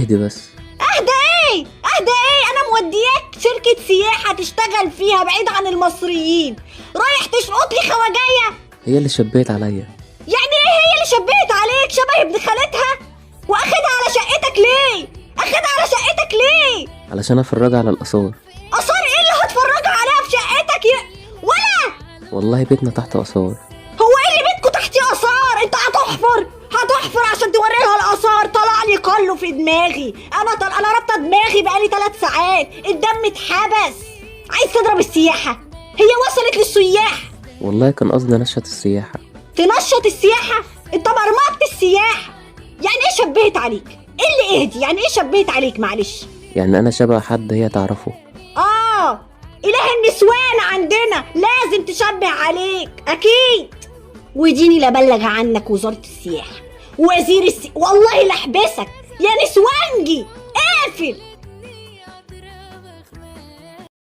اهدي بس. اهدى ايه؟ اهدى ايه؟ انا مودياك شركة سياحة تشتغل فيها بعيد عن المصريين، رايح تشقط لي خواجاية؟ هي اللي شبيت عليا. يعني ايه هي اللي شبهت عليك؟ شبه ابن خالتها؟ واخدها على شقتك ليه؟ اخدها على شقتك ليه؟ علشان افرجها على الاثار. اثار ايه اللي هتفرجها عليها في شقتك ولا؟ والله بيتنا تحت اثار. هو ايه اللي بيتكوا تحتيه اثار؟ انت هتحفر عشان توريها الاثار؟ طلع لي كله في دماغي، انا رابطه دماغي بقالي 3 ساعات، الدم اتحبس. عايز تضرب السياحه؟ هي وصلت للسياح. والله كان قصدي نشط السياحة. تنشط السياحه؟ انت مرمطت السياحه. يعني ايه شبهت عليك؟ ايه اللي اهدي؟ يعني ايه شبهت عليك؟ معلش. يعني انا شبه حد هي تعرفه. اله النسوان عندنا لازم تشبه عليك اكيد. وديني لبلغ عنك وزارة السياحة، والله لحبسك يا نسوانجي. اقفل.